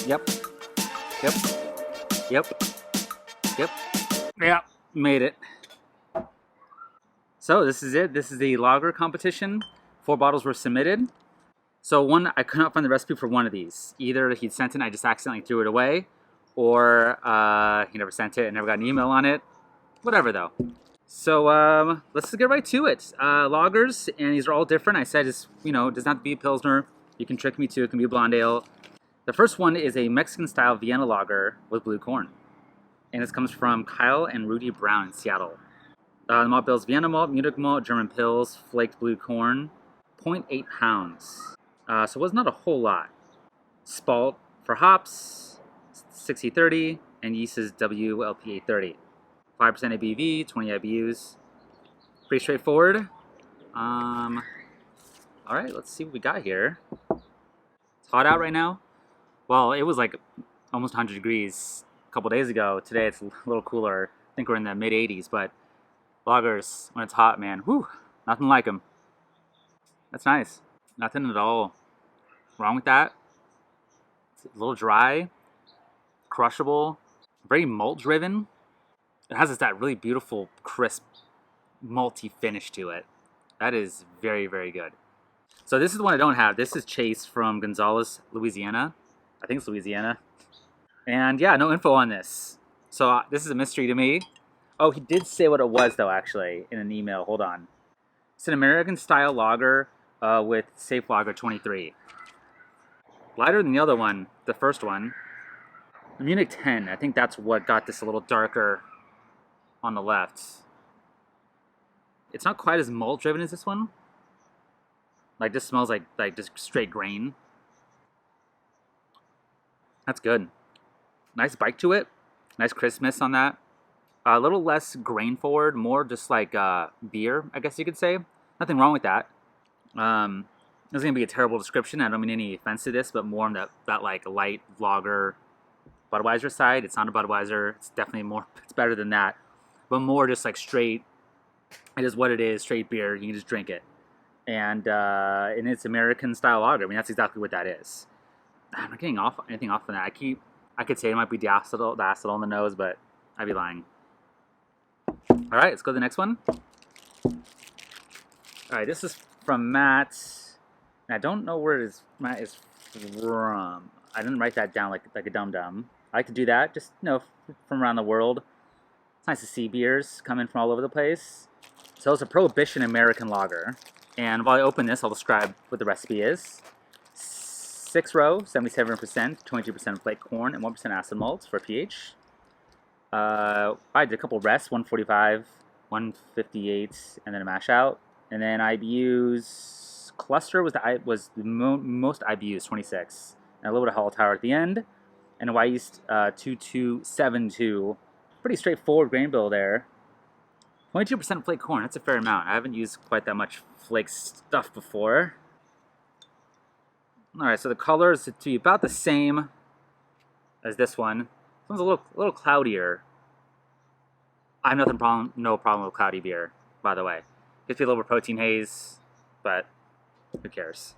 Yep. Yep. Yep. Yep. Yeah. Made it. So this is it. This is the lager competition. 4 bottles were submitted. So one, I could not find the recipe for one of these. Either he'd sent it and I just accidentally threw it away, or he never sent it and never got an email on it. Whatever though. So let's just get right to it. Lagers, and these are all different. I said it's, it does not have to be a Pilsner. You can trick me too. It can be a blonde ale. The first one is a Mexican-style Vienna lager with blue corn. And this comes from Kyle and Rudy Brown in Seattle. The malt bill is Vienna malt, Munich malt, German Pils, flaked blue corn, 0.8 pounds. So it was not a whole lot. Spalt for hops, 60-30, and yeast is WLP830. 5% ABV, 20 IBUs. Pretty straightforward. All right, let's see what we got here. It's hot out right now. Well, it was like almost 100 degrees a couple days ago. Today it's a little cooler. I think we're in the mid 80s, but lagers, when it's hot, man, whew, nothing like them. That's nice. Nothing at all wrong with that. It's a little dry, crushable, very malt driven. It has that really beautiful, crisp, malty finish to it. That is very, very good. So this is the one I don't have. This is Chase from Gonzales, Louisiana. I think it's Louisiana. And yeah, no info on this. So this is a mystery to me. Oh, he did say what it was though, actually, in an email. Hold on. It's an American-style lager with Safe Lager 23. Lighter than the other one, the first one. The Munich 10, I think that's what got this a little darker on the left. It's not quite as malt driven as this one. Like, this smells like just straight grain. That's good. Nice bite to it. Nice crispness on that. A little less grain forward, more just like beer, I guess you could say. Nothing wrong with that. This is gonna be a terrible description. I don't mean any offense to this, but more on that like light lager Budweiser side. It's not a Budweiser. It's definitely more. It's better than that, but more just like straight. It is what it is. Straight beer. You can just drink it, and it's American style lager. I mean, that's exactly what that is. I'm not getting anything off on that. I could say it might be diacetyl in the nose, but I'd be lying. All right, let's go to the next one. All right, this is from Matt. And I don't know where Matt is from. I didn't write that down like a dum-dum. I like to do that, just, from around the world. It's nice to see beers coming from all over the place. So it's a Prohibition American lager. And while I open this, I'll describe what the recipe is. 6 row, 77%, 22% flake corn, and 1% acid malts for pH. I did a couple rests, 145, 158, and then a mash out. And then IBUs, cluster was the most IBUs, 26. And a little bit of Hallertauer at the end. And Y yeast 2272. Pretty straightforward grain bill there. 22% flake corn, that's a fair amount. I haven't used quite that much flake stuff before. Alright, so the color is to be about the same as this one. This one's a little cloudier. I have no problem with cloudy beer, by the way. Gives me a little more protein haze, but who cares?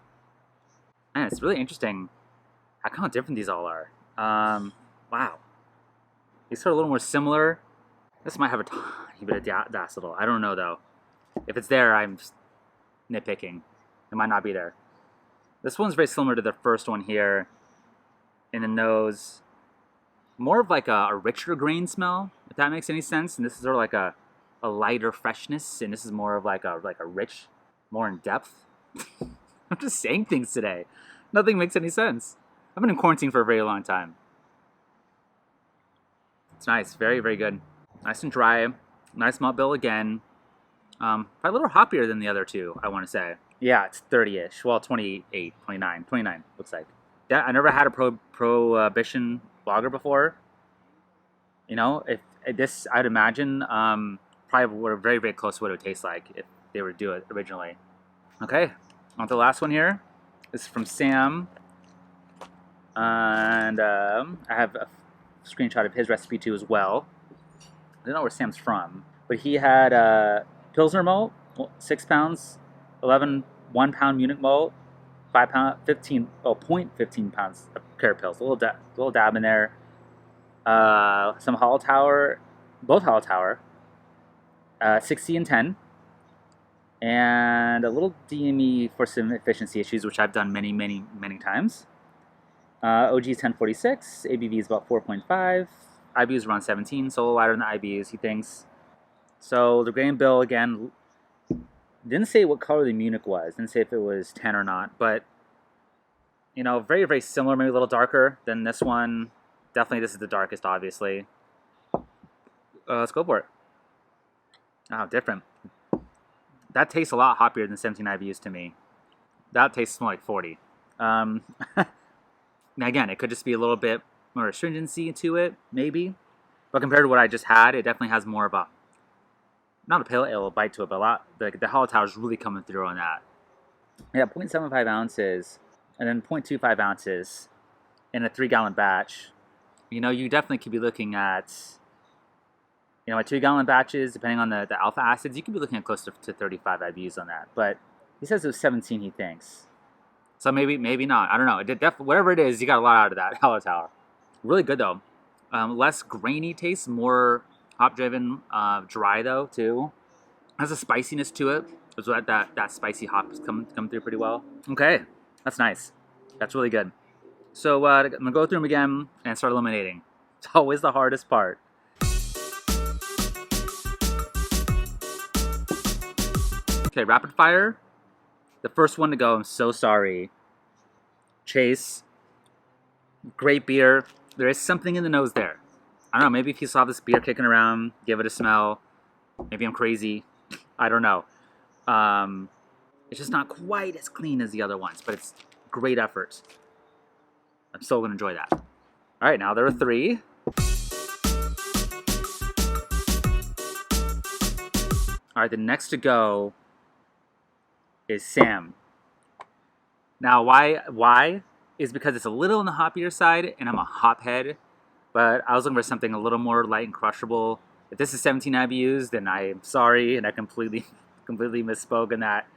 Man, it's really interesting how kind of different these all are. Wow. These are a little more similar. This might have a tiny bit of diacetyl. I don't know, though. If it's there, I'm just nitpicking. It might not be there. This one's very similar to the first one here in the nose. More of like a richer grain smell, if that makes any sense. And this is sort of like a lighter freshness, and this is more of like a rich, more in depth. I'm just saying things today. Nothing makes any sense. I've been in quarantine for a very long time. It's nice, very, very good. Nice and dry. Nice malt bill again. Probably a little hoppier than the other two, I want to say. Yeah, it's 30-ish. Well, 28, 29 looks like. Yeah, I never had a Prohibition lager before. If this, I'd imagine, probably were very, very close to what it would taste like if they were to do it originally. Okay, on to the last one here. This is from Sam. And I have a screenshot of his recipe too as well. I don't know where Sam's from, but he had Pilsner malt, 6 pounds, 1 pound Munich malt, 5 pound, 15, oh, 0.15 pounds of carrot pills. A little dab in there. Some Hollow Tower, both Hollow Tower, 60 and 10, and a little DME for some efficiency issues, which I've done many, many, many times. OG is 1046, ABV is about 4.5, IBU is around 17, so a little lighter than the IBUs, he thinks. So the grain bill, again, didn't say what color the Munich was, didn't say if it was 10 or not, but, you know, very, very similar, maybe a little darker than this one. Definitely this is the darkest, obviously. Let's go for it. Oh, different. That tastes a lot hoppier than 17 IBUs to me. That tastes more like 40. Now again, it could just be a little bit more astringency to it, maybe. But compared to what I just had, it definitely has more of a, not a pale ale bite to it, but a lot, the Hollow Tower is really coming through on that. Yeah, 0.75 ounces, and then 0.25 ounces in a 3-gallon batch. You know, you definitely could be looking at, you know, at 2-gallon batches, depending on the alpha acids, you could be looking at close to 35 IBUs on that. But he says it was 17, he thinks. So maybe not. I don't know. It did whatever it is, you got a lot out of that Hollow Tower. Really good, though. Less grainy taste, more hop-driven, dry, though, too. Has a spiciness to it. So that spicy hops come through pretty well. Okay, that's nice. That's really good. So I'm going to go through them again and start eliminating. It's always the hardest part. Okay, rapid fire. The first one to go, I'm so sorry. Chase. Great beer. There is something in the nose there. I don't know, maybe if you saw this beer kicking around, give it a smell. Maybe I'm crazy. I don't know. It's just not quite as clean as the other ones, but it's great effort. I'm still going to enjoy that. All right, now there are 3. All right, the next to go is Sam. Now, why is because it's a little on the hoppier side, and I'm a hop head, but I was looking for something a little more light and crushable. If this is 17 IBUs, then I am sorry, and I completely misspoke in that.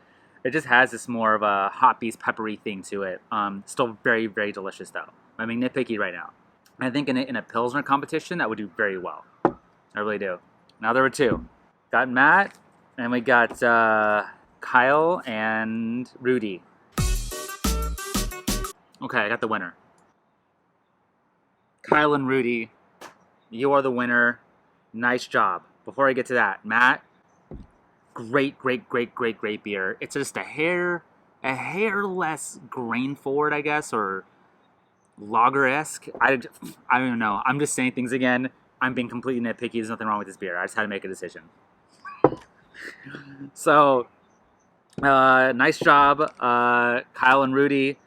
It just has this more of a hoppy, peppery thing to it. Still very, very delicious, though. I'm being nitpicky right now. I think in a Pilsner competition, that would do very well. I really do. Now there were 2. Got Matt, and we got Kyle and Rudy. Okay, I got the winner. Kyle and Rudy, you are the winner. Nice job. Before I get to that, Matt, great beer. It's just a hair less grain forward, I guess, or lager-esque. I don't know. I'm just saying things again. I'm being completely nitpicky. There's nothing wrong with this beer. I just had to make a decision. So, nice job, Kyle and Rudy.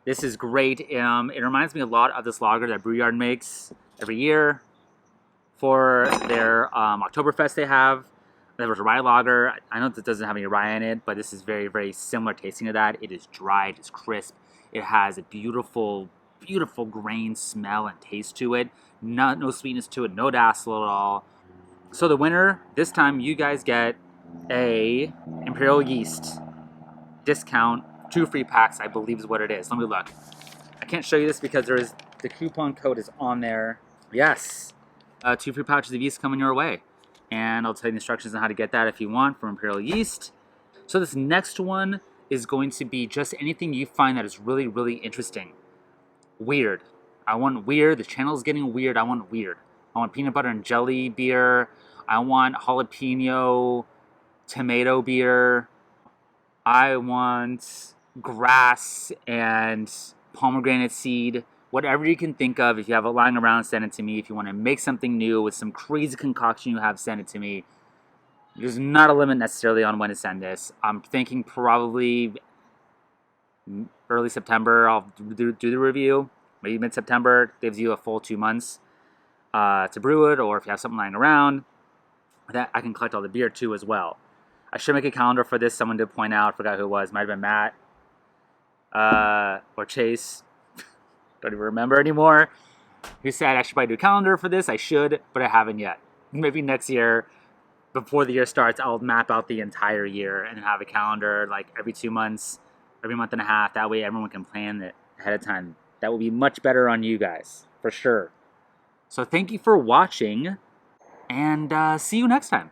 This is great. It reminds me a lot of this lager that Brewyard makes every year for their Oktoberfest they have. There was a rye lager. I know that doesn't have any rye in it, but this is very, very similar tasting to that. It is dry, it is crisp. It has a beautiful, beautiful grain smell and taste to it. No sweetness to it, no dactyl at all. So the winner, this time you guys get a Imperial Yeast discount, 2 free packs, I believe is what it is. Let me look. I can't show you this because the coupon code is on there. Yes, 2 free pouches of yeast coming your way. And I'll tell you the instructions on how to get that if you want from Imperial Yeast. So this next one is going to be just anything you find that is really, really interesting. Weird. I want weird. The channel's getting weird. I want weird. I want peanut butter and jelly beer. I want jalapeno tomato beer. I want grass and pomegranate seed. Whatever you can think of. If you have it lying around, send it to me. If you want to make something new with some crazy concoction you have, send it to me. There's not a limit necessarily on when to send this. I'm thinking probably early September I'll do the review. Maybe mid-September. Gives you a full 2 months to brew it, or if you have something lying around, that I can collect all the beer too as well. I should make a calendar for this. Someone did point out, forgot who it was. Might have been Matt or Chase. Don't even remember anymore. Who said I should probably do a calendar for this? I should, but I haven't yet. Maybe next year, before the year starts, I'll map out the entire year and have a calendar like every 2 months. every month and a half. That way everyone can plan it ahead of time. That will be much better on you guys, for sure. So thank you for watching, and see you next time.